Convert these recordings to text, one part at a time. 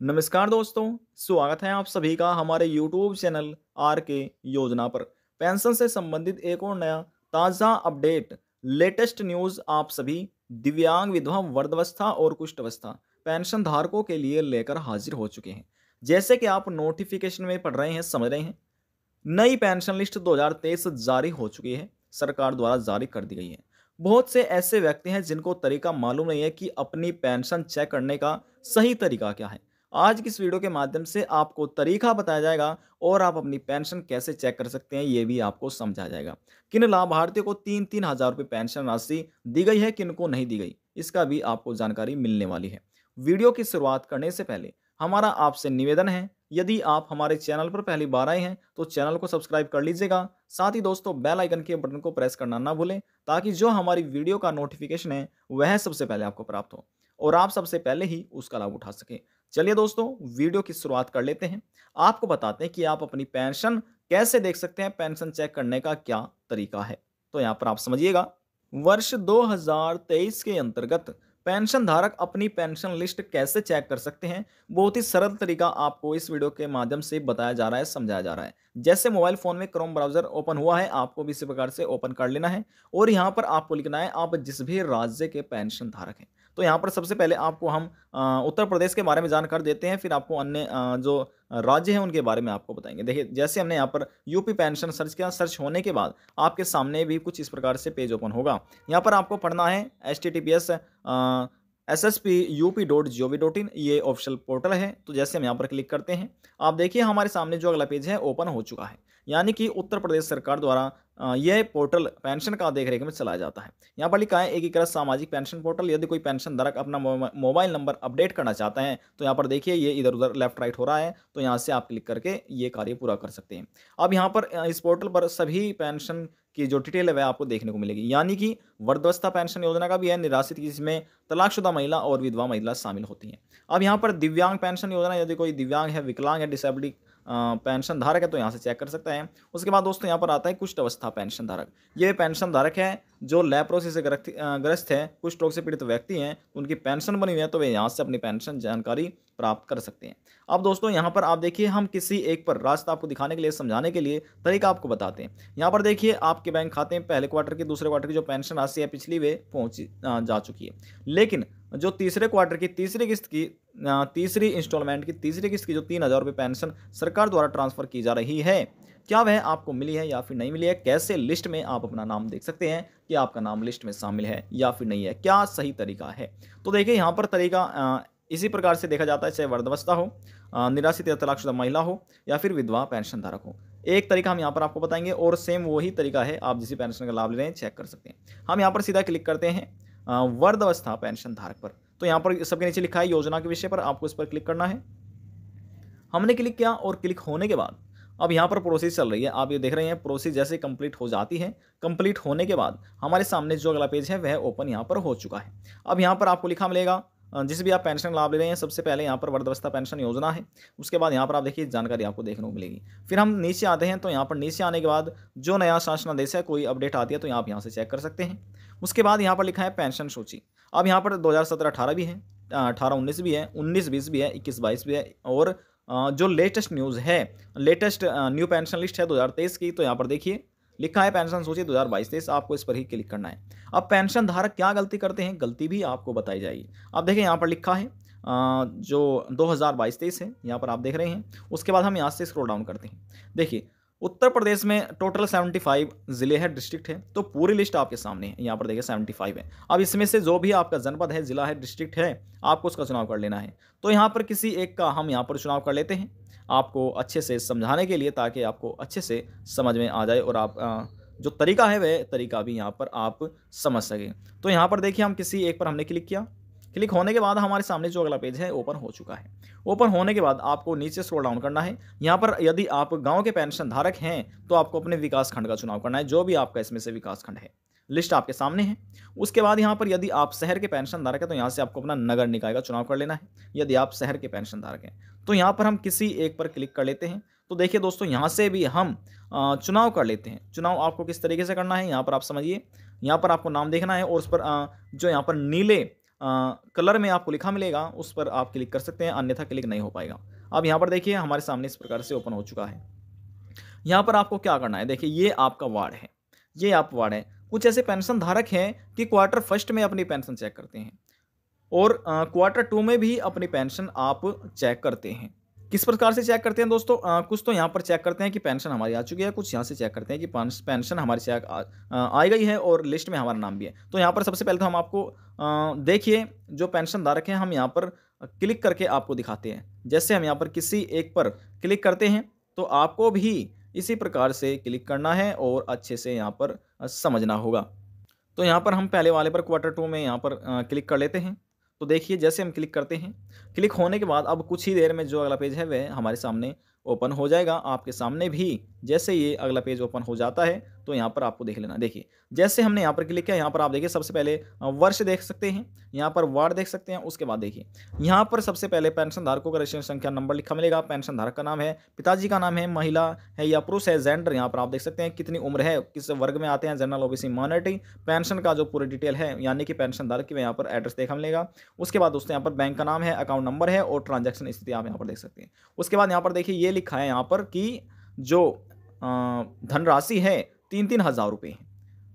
नमस्कार दोस्तों, स्वागत है आप सभी का हमारे YouTube चैनल आर के योजना पर। पेंशन से संबंधित एक और नया ताज़ा अपडेट, लेटेस्ट न्यूज़ आप सभी दिव्यांग, विधवा, वृद्धावस्था और कुष्ठावस्था पेंशन धारकों के लिए लेकर हाजिर हो चुके हैं। जैसे कि आप नोटिफिकेशन में पढ़ रहे हैं, समझ रहे हैं, नई पेंशन लिस्ट 2023 जारी हो चुकी है, सरकार द्वारा जारी कर दी गई है। बहुत से ऐसे व्यक्ति हैं जिनको तरीका मालूम नहीं है कि अपनी पेंशन चेक करने का सही तरीका क्या है। आज की इस वीडियो के माध्यम से आपको तरीका बताया जाएगा और आप अपनी पेंशन कैसे चेक कर सकते हैं ये भी आपको समझाया जाएगा। किन लाभार्थियों को 3-3 हज़ार रुपये पेंशन राशि दी गई है, किन को नहीं दी गई, इसका भी आपको जानकारी मिलने वाली है। वीडियो की शुरुआत करने से पहले हमारा आपसे निवेदन है, यदि आप हमारे चैनल पर पहली बार आए हैं तो चैनल को सब्सक्राइब कर लीजिएगा। साथ ही दोस्तों बेल आइकन के बटन को प्रेस करना ना भूलें ताकि जो हमारी वीडियो का नोटिफिकेशन है वह सबसे पहले आपको प्राप्त हो और आप सबसे पहले ही उसका लाभ उठा सकें। चलिए दोस्तों वीडियो की शुरुआत कर लेते हैं। आपको बताते हैं कि आप अपनी पेंशन कैसे देख सकते हैं, पेंशन चेक करने का क्या तरीका है। तो यहाँ पर आप समझिएगा, वर्ष 2023 के अंतर्गत पेंशन धारक अपनी पेंशन लिस्ट कैसे चेक कर सकते हैं, बहुत ही सरल तरीका आपको इस वीडियो के माध्यम से बताया जा रहा है, समझाया जा रहा है। जैसे मोबाइल फोन में क्रोम ब्राउजर ओपन हुआ है, आपको भी इसी प्रकार से ओपन कर लेना है और यहाँ पर आपको लिखना है आप जिस भी राज्य के पेंशन धारक हैं। तो यहाँ पर सबसे पहले आपको हम उत्तर प्रदेश के बारे में जानकारी देते हैं, फिर आपको अन्य जो राज्य हैं उनके बारे में आपको बताएंगे। देखिए, जैसे हमने यहाँ पर यूपी पेंशन सर्च किया, सर्च होने के बाद आपके सामने भी कुछ इस प्रकार से पेज ओपन होगा। यहाँ पर आपको पढ़ना है https sspup.gov.in, ये ऑफिशियल पोर्टल है। तो जैसे हम यहाँ पर क्लिक करते हैं, आप देखिए हमारे सामने जो अगला पेज है ओपन हो चुका है। यानी कि उत्तर प्रदेश सरकार द्वारा यह पोर्टल पेंशन का देखरेख में चलाया जाता है। यहाँ पर लिखा है एकीकृत सामाजिक पेंशन पोर्टल। यदि कोई पेंशन धारक अपना मोबाइल नंबर अपडेट करना चाहता है तो यहाँ पर देखिए ये इधर उधर लेफ्ट राइट हो रहा है, तो यहाँ से आप क्लिक करके ये कार्य पूरा कर सकते हैं। अब यहाँ पर इस पोर्टल पर सभी पेंशन की जो डिटेल है वह आपको देखने को मिलेगी। यानी कि वृद्धावस्था पेंशन योजना का भी है, निराश्रित जिसमें तलाकशुदा महिला और विधवा महिला शामिल होती हैं। अब यहाँ पर दिव्यांग पेंशन योजना, यदि कोई दिव्यांग है, विकलांग है, डिसेबिलिटी पेंशन धारक है तो यहाँ से चेक कर सकता है। उसके बाद दोस्तों यहाँ पर आता है कुष्ठ अवस्था पेंशन धारक। ये पेंशन धारक है जो लेप्रोसिस से ग्रस्त है, कुष्ठ रोग से पीड़ित व्यक्ति हैं, उनकी पेंशन बनी हुई है तो वे यहाँ से अपनी पेंशन जानकारी प्राप्त कर सकते हैं। अब दोस्तों यहाँ पर आप देखिए, हम किसी एक पर रास्ता आपको दिखाने के लिए, समझाने के लिए तरीका आपको बताते हैं। यहाँ पर देखिए आपके बैंक खाते में पहले क्वार्टर की, दूसरे क्वार्टर की जो पेंशन राशि है पिछली वे पहुँची जा चुकी है, लेकिन जो तीसरे क्वार्टर की तीसरी किस्त की तीसरी इंस्टॉलमेंट की तीसरी किस्त की जो 3,000 रुपये पेंशन सरकार द्वारा ट्रांसफर की जा रही है, क्या वह आपको मिली है या फिर नहीं मिली है, कैसे लिस्ट में आप अपना नाम देख सकते हैं कि आपका नाम लिस्ट में शामिल है या फिर नहीं है, क्या सही तरीका है। तो देखिए यहाँ पर तरीका इसी प्रकार से देखा जाता है, चाहे वृद्धावस्था हो, निराश्रित या तलाकशुदा महिला हो या फिर विधवा पेंशन धारक हो। एक तरीका हम यहाँ पर आपको बताएंगे और सेम वही तरीका है, आप जिस पेंशन का लाभ ले रहे हैं चेक कर सकते हैं। हम यहाँ पर सीधा क्लिक करते हैं वृद्धावस्था पेंशन धारक पर। तो यहाँ पर सबके नीचे लिखा है योजना के विषय पर, आपको इस पर क्लिक करना है। हमने क्लिक किया और क्लिक होने के बाद अब यहाँ पर प्रोसेस चल रही है, आप ये देख रहे हैं। प्रोसेस जैसे कंप्लीट हो जाती है, कंप्लीट होने के बाद हमारे सामने जो अगला पेज है वह ओपन यहाँ पर हो चुका है। अब यहाँ पर आपको लिखा मिलेगा जिस भी आप पेंशन लाभ ले रहे हैं, सबसे पहले यहाँ पर वृद्धावस्था पेंशन योजना है। उसके बाद यहाँ पर आप देखिए जानकारी आपको देखने को मिलेगी। फिर हम नीचे आते हैं, तो यहाँ पर नीचे आने के बाद जो नया शासनादेश है, कोई अपडेट आती है तो आप यहाँ से चेक कर सकते हैं। उसके बाद यहाँ पर लिखा है पेंशन सूची। अब यहाँ पर 2017-18 भी है, 18-19 भी है, 19-20 भी है, 21-22 भी है और जो लेटेस्ट न्यूज़ है, लेटेस्ट न्यू पेंशन लिस्ट है 2023 की। तो यहाँ पर देखिए लिखा है पेंशन सूची 2022-23, आपको इस पर ही क्लिक करना है। अब पेंशन धारक क्या गलती करते हैं, गलती भी आपको बताई जाएगी। अब देखिए यहाँ पर लिखा है जो 2022-23 है, यहाँ पर आप देख रहे हैं। उसके बाद हम यहाँ से स्क्रॉल डाउन करते हैं। देखिए उत्तर प्रदेश में टोटल 75 ज़िले हैं, डिस्ट्रिक्ट है, तो पूरी लिस्ट आपके सामने है। यहाँ पर देखिए 75 है। अब इसमें से जो भी आपका जनपद है, जिला है, डिस्ट्रिक्ट है, आपको उसका चुनाव कर लेना है। तो यहाँ पर किसी एक का हम यहाँ पर चुनाव कर लेते हैं, आपको अच्छे से समझाने के लिए, ताकि आपको अच्छे से समझ में आ जाए और आप जो तरीका है वह तरीका भी यहाँ पर आप समझ सकें। तो यहाँ पर देखिए हम किसी एक पर हमने क्लिक किया। क्लिक होने के बाद हमारे सामने जो अगला पेज है ओपन हो चुका है। ओपन होने के बाद आपको नीचे स्क्रॉल डाउन करना है। यहाँ पर यदि आप गांव के पेंशन धारक हैं तो आपको अपने विकास खंड का चुनाव करना है, जो भी आपका इसमें से विकास खंड है। लिस्ट आपके सामने है। उसके बाद यहाँ पर यदि आप शहर के पेंशन धारक हैं तो यहाँ से आपको अपना नगर निकाय का चुनाव कर लेना है। यदि आप शहर के पेंशन धारक हैं तो यहाँ पर हम किसी एक पर क्लिक कर लेते हैं। तो देखिए दोस्तों, यहाँ से भी हम चुनाव कर लेते हैं। चुनाव आपको किस तरीके से करना है यहाँ पर आप समझिए। यहाँ पर आपको नाम देखना है और उस पर जो यहाँ पर नीले कलर में आपको लिखा मिलेगा, उस पर आप क्लिक कर सकते हैं, अन्यथा क्लिक नहीं हो पाएगा। अब यहाँ पर देखिए हमारे सामने इस प्रकार से ओपन हो चुका है। यहाँ पर आपको क्या करना है, देखिए ये आपका वार्ड है, ये आप वार्ड है। कुछ ऐसे पेंशन धारक हैं कि क्वार्टर फर्स्ट में अपनी पेंशन चेक करते हैं और क्वार्टर टू में भी अपनी पेंशन आप चेक करते हैं। किस प्रकार से चेक करते हैं दोस्तों? कुछ तो यहाँ पर चेक करते हैं कि पेंशन हमारी आ चुकी है, कुछ यहाँ से चेक करते हैं कि पेंशन हमारी चेक आ गई है और लिस्ट में हमारा नाम भी है। तो यहाँ पर सबसे पहले तो हम आपको देखिए जो पेंशन धारक हैं हम यहाँ पर क्लिक करके आपको दिखाते हैं। जैसे हम यहाँ पर किसी एक पर क्लिक करते हैं तो आपको भी इसी प्रकार से क्लिक करना है और अच्छे से यहाँ पर समझना होगा। तो यहाँ पर हम पहले वाले पर क्वार्टर टू में यहाँ पर क्लिक कर लेते हैं। तो देखिए जैसे हम क्लिक करते हैं, क्लिक होने के बाद अब कुछ ही देर में जो अगला पेज है वह हमारे सामने ओपन हो जाएगा। आपके सामने भी जैसे ये अगला पेज ओपन हो जाता है तो यहाँ पर आपको देख लेना। देखिए जैसे हमने यहाँ पर क्लिक किया, यहाँ पर आप देखिए सबसे पहले वर्ष देख सकते हैं, यहाँ पर वार्ड देख सकते हैं। उसके बाद देखिए यहाँ पर सबसे पहले पेंशन धारकों का रजिस्ट्रेशन संख्या नंबर लिखा मिलेगा, पेंशन धारक का नाम है, पिताजी का नाम है, महिला है या पुरुष है, जेंडर यहाँ पर आप देख सकते हैं, कितनी उम्र है, किस वर्ग में आते हैं, जनरल ओबीसी माइनॉरिटी, पेंशन का जो पूरी डिटेल है यानी कि पेंशन धारक की यहाँ पर एड्रेस देखा मिलेगा। उसके बाद दोस्तों यहाँ पर बैंक का नाम है, अकाउंट नंबर है और ट्रांजैक्शन स्थिति आप यहाँ पर देख सकते हैं। उसके बाद यहाँ पर देखिए ये लिखा है यहाँ पर कि जो धनराशि है 3,000 रुपये है,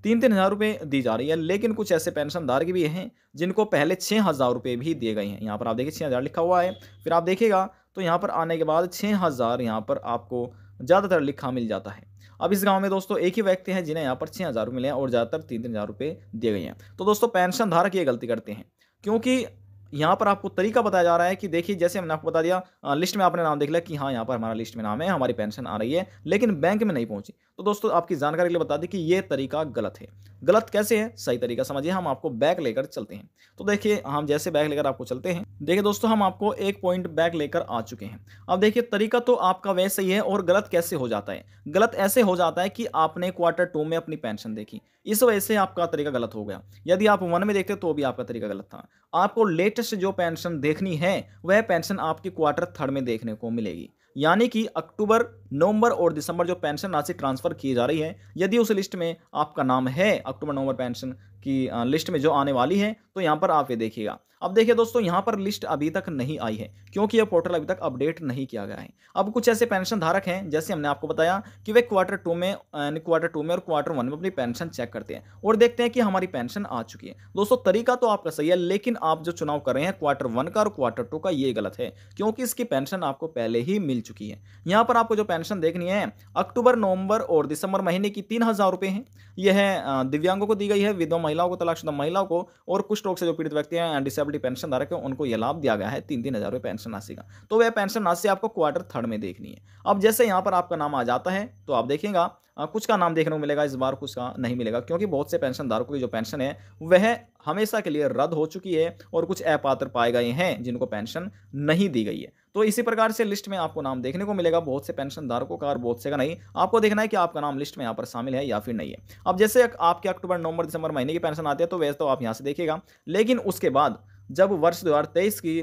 3,000 रुपये दी जा रही है। लेकिन कुछ ऐसे पेंशन धारक भी हैं जिनको पहले 6,000 रुपये भी दिए गए हैं। यहाँ पर आप देखिए 6,000 लिखा हुआ है, फिर आप देखिएगा तो यहाँ पर आने के बाद 6,000 यहाँ पर आपको ज़्यादातर लिखा मिल जाता है। अब इस गांव में दोस्तों एक ही व्यक्ति हैं जिन्हें यहाँ पर 6,000 रुपये मिले हैं और ज़्यादातर 3,000 रुपये दिए गए हैं। तो दोस्तों पेंशन धारक ये गलती करते हैं, क्योंकि यहाँ पर आपको तरीका बताया जा रहा है कि देखिए जैसे हमने आपको बता दिया लिस्ट में आपने नाम देख लिया कि हाँ यहाँ पर हमारा लिस्ट में नाम है, हमारी पेंशन आ रही है, लेकिन बैंक में नहीं पहुंची। तो दोस्तों आपकी जानकारी के लिए बता दें कि ये तरीका गलत है। गलत कैसे है, सही तरीका समझिए। हम आपको बैक लेकर चलते हैं। तो देखिए हम जैसे बैक लेकर आपको चलते हैं, देखिए दोस्तों हम आपको एक पॉइंट बैक लेकर आ चुके हैं। अब देखिए तरीका तो आपका वैसे ही है और गलत कैसे हो जाता है? गलत ऐसे हो जाता है कि आपने क्वार्टर टू में अपनी पेंशन देखी, इस वजह से आपका तरीका गलत हो गया। यदि आप वन में देखते तो भी आपका तरीका गलत था। आपको लेटेस्ट जो पेंशन देखनी है वह पेंशन आपकी क्वार्टर थर्ड में देखने को मिलेगी, यानी कि अक्टूबर, नवंबर और दिसंबर जो पेंशन राशि ट्रांसफर की जा रही है, यदि उस लिस्ट में आपका नाम है अक्टूबर नवंबर पेंशन की लिस्ट में जो आने वाली है, तो यहाँ पर आप ये देखिएगा। अब देखिए दोस्तों यहाँ पर लिस्ट अभी तक नहीं आई है क्योंकि यह पोर्टल अभी तक अपडेट नहीं किया गया है। अब कुछ ऐसे पेंशन धारक हैं जैसे हमने आपको बताया कि वे क्वार्टर टू में और क्वार्टर वन में अपनी पेंशन चेक करते हैं और देखते हैं कि हमारी पेंशन आ चुकी है। दोस्तों तरीका तो आपका सही है, लेकिन आप जो चुनाव कर रहे हैं क्वार्टर वन का और क्वार्टर टू का, ये गलत है क्योंकि इसकी पेंशन आपको पहले ही मिल चुकी है। यहाँ पर आपको जो पेंशन देखनी है अक्टूबर, नवंबर और दिसंबर महीने की 3,000 रुपये है। यह दिव्यांगों को दी गई है, विधवा महिलाओं को, तलाकशुदा महिलाओं को और कुछ रोग से जो पीड़ित व्यक्ति हैं, डिसेबिलिटी पेंशन धारक है, उनको यह लाभ दिया गया है 3,000 रुपये पेंशन राशि का। तो वह पेंशन राशि आपको क्वार्टर थर्ड में देखनी है। अब जैसे यहाँ पर आपका नाम आ जाता है तो आप देखेंगे कुछ का नाम देखने को मिलेगा इस बार, कुछ का नहीं मिलेगा क्योंकि बहुत से पेंशन धारकों की जो पेंशन है वह हमेशा के लिए रद्द हो चुकी है और कुछ अपात्र पाए गए हैं जिनको पेंशन नहीं दी गई है। तो इसी प्रकार से लिस्ट में आपको नाम देखने को मिलेगा बहुत से पेंशन धारकों का और बहुत से का नहीं। आपको देखना है कि आपका नाम लिस्ट में यहाँ पर शामिल है या फिर नहीं है। अब जैसे आपके अक्टूबर, नवंबर, दिसंबर महीने की पेंशन आती है तो वैसे तो आप यहाँ से देखिएगा, लेकिन उसके बाद जब वर्ष 2023 की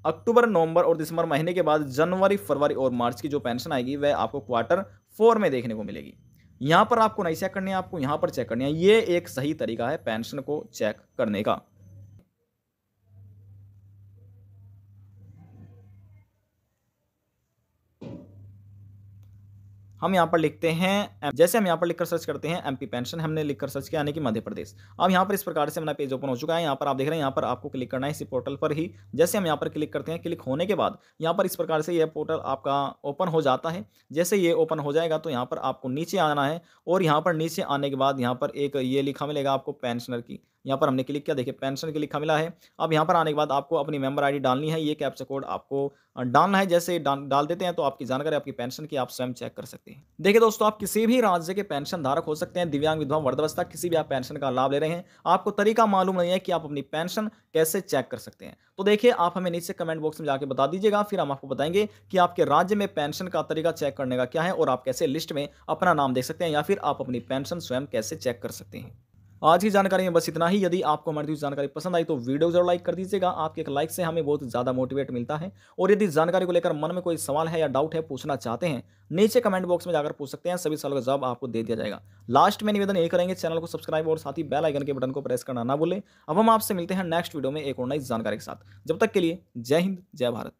अक्टूबर, नवंबर और दिसंबर महीने के बाद जनवरी, फरवरी और मार्च की जो पेंशन आएगी वह आपको क्वार्टर फोर में देखने को मिलेगी। यहाँ पर आपको नहीं चेक करनी है, आपको यहाँ पर चेक करनी है। ये एक सही तरीका है पेंशन को चेक करने का। हम यहाँ पर लिखते हैं, जैसे हम यहाँ पर लिखकर सर्च करते हैं एमपी पेंशन, हमने लिखकर सर्च किया यानी कि मध्य प्रदेश। अब यहाँ पर इस प्रकार से हमारा पेज ओपन हो चुका है। यहाँ पर आप देख रहे हैं, यहाँ पर आपको क्लिक करना है इसी पोर्टल पर ही। जैसे हम यहाँ पर क्लिक करते हैं, क्लिक होने के बाद यहाँ पर इस प्रकार से यह पोर्टल आपका ओपन हो जाता है। जैसे ये ओपन हो जाएगा तो यहाँ पर आपको नीचे आना है और यहाँ पर नीचे आने के बाद यहाँ पर एक ये लिखा मिलेगा आपको पेंशनर की। यहाँ पर हमने क्लिक किया, देखिए पेंशन की लिखा मिला है। अब यहाँ पर आने के बाद आपको अपनी मेंबर आईडी डालनी है, ये कैप्चा कोड आपको डालना है। जैसे डाल देते हैं तो आपकी जानकारी आपकी पेंशन की आप स्वयं चेक कर सकते हैं। देखिए दोस्तों आप किसी भी राज्य के पेंशन धारक हो सकते हैं, दिव्यांग, विधवा, वृद्धावस्था, किसी भी आप पेंशन का लाभ ले रहे हैं, आपको तरीका मालूम नहीं है कि आप अपनी पेंशन कैसे चेक कर सकते हैं, तो देखिए आप हमें नीचे कमेंट बॉक्स में जाके बता दीजिएगा, फिर हम आपको बताएंगे कि आपके राज्य में पेंशन का तरीका चेक करने का क्या है और आप कैसे लिस्ट में अपना नाम देख सकते हैं या फिर आप अपनी पेंशन स्वयं कैसे चेक कर सकते हैं। आज की जानकारी में बस इतना ही। यदि आपको हमारी दी जानकारी पसंद आई तो वीडियो जरूर लाइक कर दीजिएगा। आपके एक लाइक से हमें बहुत ज़्यादा मोटिवेट मिलता है। और यदि जानकारी को लेकर मन में कोई सवाल है या डाउट है, पूछना चाहते हैं, नीचे कमेंट बॉक्स में जाकर पूछ सकते हैं। सभी सवालों का जवाब आपको दे दिया जाएगा। लास्ट में निवेदन यही करेंगे, चैनल को सब्सक्राइब और साथ ही बेल आइकन के बटन को प्रेस करना ना भूलें। अब हम आपसे मिलते हैं नेक्स्ट वीडियो में एक और नई जानकारी के साथ। जब तक के लिए जय हिंद, जय भारत।